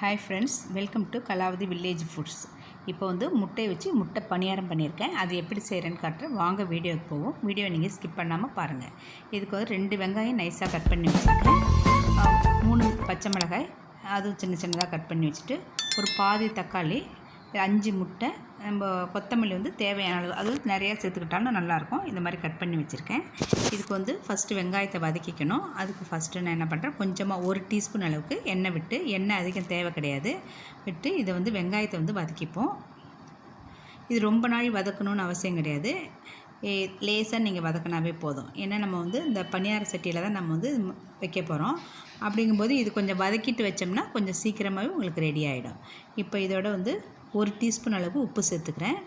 Hi friends, welcome to Kalavathi village foods. இப்போ வந்து முட்டை வச்சு முட்டை பனியாரம் பண்ணியிருக்கேன். அது எப்படி செய்கிறேன்னு காட்டுறேன். வாங்க வீடியோக்கு போவோம். வீடியோ நீங்கள் ஸ்கிப் பண்ணாமல் பாருங்கள். இதுக்கு வந்து 2 வெங்காயம் நைஸாக கட் பண்ணி வச்சுருக்கேன். 3 பச்சை மிளகாய் அதுவும் சின்ன சின்னதாக கட் பண்ணி வச்சுட்டு, ஒரு பாதி தக்காளி, 5 முட்டை, நம்ம கொத்தமல்லி வந்து தேவையான அளவு, அதுவும் நிறையா சேர்த்துக்கிட்டாலும் நல்லாயிருக்கும். இந்த மாதிரி கட் பண்ணி வச்சுருக்கேன். இதுக்கு வந்து ஃபஸ்ட்டு வெங்காயத்தை வதக்கிக்கணும். அதுக்கு ஃபஸ்ட்டு நான் என்ன பண்ணுறேன், கொஞ்சமாக 1 டீஸ்பூன் அளவுக்கு எண்ணெய் விட்டு, எண்ணெய் அதிகம் தேவை கிடையாது, விட்டு இதை வந்து வெங்காயத்தை வந்து வதக்கிப்போம். இது ரொம்ப நாள் வதக்கணும்னு அவசியம் கிடையாது, லேசாக நீங்கள் வதக்கினாவே போதும். ஏன்னா நம்ம வந்து இந்த பனியார சட்டியில் தான் நம்ம வந்து வைக்க போகிறோம். அப்படிங்கும்போது இது கொஞ்சம் வதக்கிட்டு வச்சோம்னா கொஞ்சம் சீக்கிரமாகவே உங்களுக்கு ரெடி ஆகிடும். இப்போ இதோட வந்து 1 டீஸ்பூன் அளவுக்கு உப்பு சேர்த்துக்கிறேன்.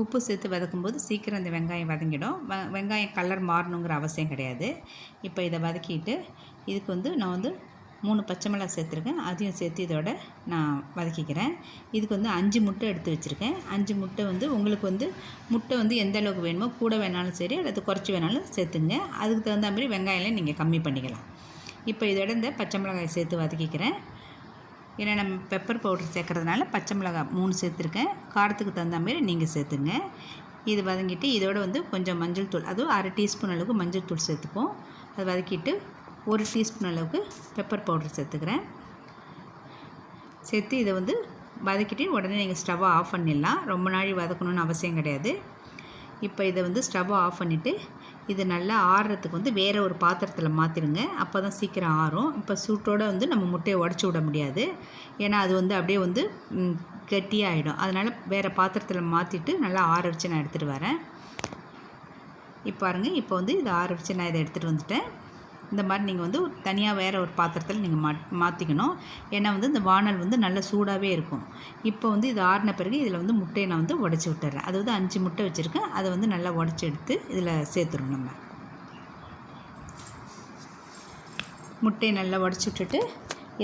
உப்பு சேர்த்து வதக்கும்போது சீக்கிரம் இந்த வெங்காயம் வதங்கிடும். வெங்காயம் கலர் மாறணுங்கிற அவசியம் கிடையாது. இப்போ இதை வதக்கிட்டு இதுக்கு வந்து நான் வந்து 3 பச்சை மிளகாய் சேர்த்துருக்கேன். அதையும் சேர்த்து இதோட நான் வதக்கிக்கிறேன். இதுக்கு வந்து 5 முட்டை எடுத்து வச்சுருக்கேன். 5 முட்டை வந்து உங்களுக்கு வந்து முட்டை வந்து எந்த அளவுக்கு வேணுமோ, கூட வேணாலும் சரி அல்லது குறைச்சி வேணாலும் சேர்த்துங்க. அதுக்கு தகுந்த மாதிரி வெங்காயம்லாம் நீங்கள் கம்மி பண்ணிக்கலாம். இப்போ இதோட இந்த பச்சை மிளகாய் சேர்த்து வதக்கிக்கிறேன். ஏன்னா நம்ம பெப்பர் பவுடர் சேர்க்குறதுனால பச்சை மிளகாய் 3 சேர்த்துருக்கேன். காரத்துக்கு தகுந்த மாதிரி நீங்கள் சேர்த்துங்க. இது வதங்கிட்டு இதோட வந்து கொஞ்சம் மஞ்சள் தூள், அதுவும் 1/2 டீஸ்பூன் அளவுக்கு மஞ்சள் தூள் சேர்த்துப்போம். அது வதக்கிட்டு 1 டீஸ்பூன் அளவுக்கு பெப்பர் பவுடர் சேர்த்துக்கிறேன். சேர்த்து இதை வந்து வதக்கிட்டு உடனே நீங்கள் ஸ்டவ்வை ஆஃப் பண்ணிடலாம். ரொம்ப நாள் வதக்கணும்னு அவசியம் கிடையாது. இப்போ இதை வந்து ஸ்டவ்வை ஆஃப் பண்ணிவிட்டு இது நல்லா ஆறுறதுக்கு வந்து வேறு ஒரு பாத்திரத்தில் மாற்றிடுங்க. அப்போ தான் சீக்கிரம் ஆறும். இப்போ சூட்டோடு வந்து நம்ம முட்டையை உடச்சி விட முடியாது, ஏன்னா அது வந்து அப்படியே வந்து கெட்டியாகிடும். அதனால் வேறு பாத்திரத்தில் மாற்றிட்டு நல்லா ஆற வச்சு நான் எடுத்துகிட்டு வரேன். இப்போ பாருங்கள், இப்போ வந்து இதை ஆற வச்சு நான் இதை எடுத்துகிட்டு வந்துட்டேன். இந்த மாதிரி நீங்கள் வந்து தனியாக வேறு ஒரு பாத்திரத்தில் நீங்கள் மாற்றிக்கணும். ஏன்னா வந்து இந்த வானல் வந்து நல்ல சூடாகவே இருக்கும். இப்போ வந்து இது ஆறின பிறகு இதில் வந்து முட்டையை நான் வந்து உடச்சி விட்டுறேன். அது வந்து 5 முட்டை வச்சுருக்கேன். அதை வந்து நல்லா உடச்சி எடுத்து இதில் சேர்த்துருணும். நம்ம முட்டையை நல்லா உடச்சி விட்டுட்டு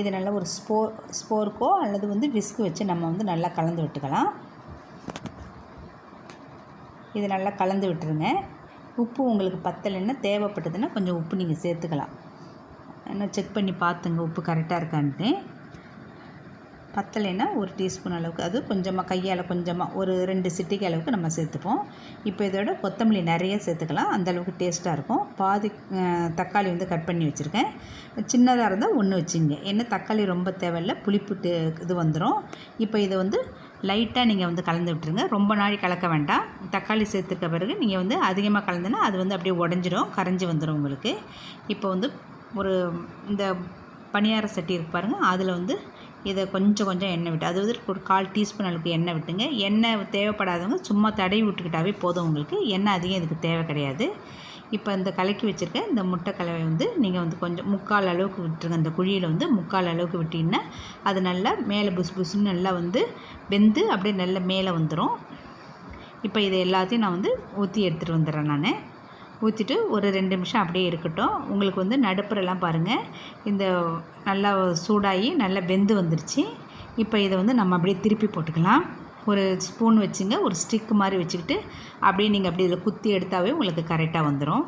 இது நல்லா ஒரு ஸ்போர்க்கோ அல்லது வந்து விஸ்கு வச்சு நம்ம வந்து நல்லா கலந்து விட்டுக்கலாம். இது நல்லா கலந்து விட்டுருங்க. உப்பு உங்களுக்கு பத்தலைன்னா, தேவைப்பட்டதுன்னா கொஞ்சம் உப்பு நீங்கள் சேர்த்துக்கலாம். ஆனால் செக் பண்ணி பார்த்துங்க உப்பு கரெக்டாக இருக்கான்ட்டு. பத்தலைன்னா 1 டீஸ்பூன் அளவுக்கு, அது கொஞ்சமாக கையால் கொஞ்சமாக ஒரு 2 சிட்டிக்கு அளவுக்கு நம்ம சேர்த்துப்போம். இப்போ இதோட கொத்தமல்லி நிறைய சேர்த்துக்கலாம், அந்தளவுக்கு டேஸ்ட்டாக இருக்கும். பாதி தக்காளி வந்து கட் பண்ணி வச்சுருக்கேன். சின்னதாக இருந்தால் 1 வச்சுங்க, ஏன்னா தக்காளி ரொம்ப தேவையில்லை, புளிப்பு இது வந்துடும். இப்போ இதை வந்து லைட்டாக நீங்கள் வந்து கலந்து விட்டுருங்க. ரொம்ப நாள் கலக்க வேண்டாம். தக்காளி சேர்த்துக்க பிறகு நீங்கள் வந்து அதிகமாக கலந்துன்னா அது வந்து அப்படியே உடஞ்சிடும், கரைஞ்சி வந்துடும் உங்களுக்கு. இப்போ வந்து ஒரு இந்த பனியார சட்டி இருக்கு பாருங்கள், அதில் வந்து இதை கொஞ்சம் எண்ணெய் விட்டு, அது வந்து ஒரு 1/4 டீஸ்பூன் அளவுக்கு எண்ணெய் விட்டுங்க. எண்ணெய் தேவைப்படாதவங்க சும்மா தடவி விட்டுக்கிட்டாவே போதும் உங்களுக்கு. எண்ணெய் அதிகம் இதுக்கு தேவை கிடையாது. இப்போ இந்த கலக்கி வச்சுருக்க இந்த முட்டை கலவை வந்து நீங்கள் வந்து கொஞ்சம் 3/4 அளவுக்கு விட்டுருங்க. இந்த குழியில் வந்து 3/4 அளவுக்கு விட்டிங்கன்னா அது நல்லா மேலே புசுன்னு நல்லா வந்து வெந்து அப்படியே நல்லா மேலே வந்துடும். இப்போ இது எல்லாத்தையும் நான் வந்து ஊற்றி எடுத்துகிட்டு வந்துடுறேன். நான் ஊற்றிட்டு ஒரு 2 நிமிஷம் அப்படியே இருக்கட்டும். உங்களுக்கு வந்து நடுப்புறெல்லாம் பாருங்கள், இந்த நல்லா சூடாகி நல்லா வெந்து வந்துருச்சு. இப்போ இதை வந்து நம்ம அப்படியே திருப்பி போட்டுக்கலாம். ஒரு ஸ்பூன் வச்சுங்க, ஒரு ஸ்டிக்கு மாதிரி வச்சுக்கிட்டு அப்படியே நீங்கள் அப்படி இதில் குத்தி எடுத்தாவே உங்களுக்கு கரெக்டாக வந்துடும்.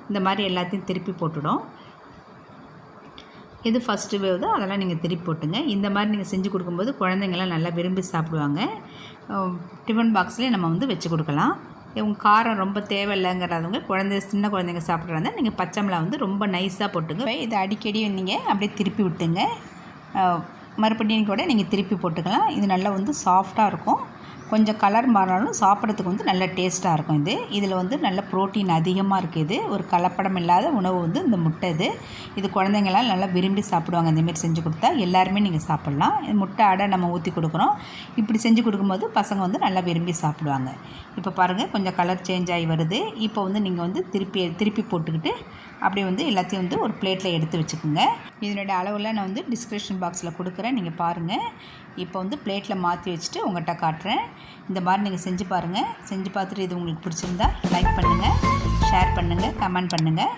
இந்த மாதிரி எல்லாத்தையும் திருப்பி போட்டுடும். இது ஃபஸ்ட்டு வேவ் தான், அதெல்லாம் நீங்கள் திருப்பி போட்டுங்க. இந்த மாதிரி நீங்கள் செஞ்சு கொடுக்கும்போது குழந்தைங்கள்லாம் நல்லா விரும்பி சாப்பிடுவாங்க. டிஃபன் பாக்ஸ்லேயே நம்ம வந்து வச்சு கொடுக்கலாம். உங்கள் காரம் ரொம்ப தேவையில்லைங்கிறவங்க, சின்ன குழந்தைங்க சாப்பிட்றாங்க, நீங்கள் பச்சை மிளகா வந்து ரொம்ப நைஸாக போட்டுங்க. இதை அடிக்கடி நீங்கள் அப்படியே திருப்பி விட்டுங்க. மறுபடியும் கூட நீங்கள் திருப்பி போட்டுக்கலாம். இது நல்லா வந்து சாஃப்டாக இருக்கும். கொஞ்சம் கலர் மாறினாலும் சாப்பிட்றதுக்கு வந்து நல்ல டேஸ்ட்டாக இருக்கும். இதில் வந்து நல்ல ப்ரோட்டீன் அதிகமாக இருக்குது. ஒரு கலப்படம் இல்லாத உணவு வந்து இந்த முட்டை. இது குழந்தைங்களாம் நல்லா விரும்பி சாப்பிடுவாங்க. இந்தமாரி செஞ்சு கொடுத்தா எல்லாருமே நீங்கள் சாப்பிட்லாம். முட்டை அடை நம்ம ஊற்றி கொடுக்குறோம். இப்படி செஞ்சு கொடுக்கும்போது பசங்க வந்து நல்லா விரும்பி சாப்பிடுவாங்க. இப்போ பாருங்கள், கொஞ்சம் கலர் சேஞ்ச் ஆகி வருது. இப்போ வந்து நீங்கள் வந்து திருப்பி போட்டுக்கிட்டு அப்படியே வந்து எல்லாத்தையும் வந்து ஒரு பிளேட்டில் எடுத்து வச்சுக்கோங்க. இதனுடைய அளவில் நான் வந்து டிஸ்கிரிப்ஷன் பாக்ஸில் கொடுக்குறேன், நீங்கள் பாருங்கள். இப்போ வந்து பிளேட்டில் மாற்றி வச்சுட்டு உங்கள்கிட்ட காட்டுறேன். இந்த மாதிரி நீங்கள் செஞ்சு பாருங்கள். செஞ்சு பார்த்துட்டு இது உங்களுக்கு பிடிச்சிருந்தா லைக் பண்ணுங்கள், ஷேர் பண்ணுங்கள், கமெண்ட் பண்ணுங்கள்.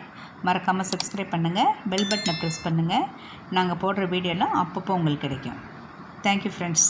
மறக்காமல் சப்ஸ்கிரைப் பண்ணுங்கள், பெல் பட்டனை ப்ரெஸ் பண்ணுங்கள். நாங்கள் போடுற வீடியோலாம் அப்பப்போ உங்களுக்கு கிடைக்கும். Thank you friends.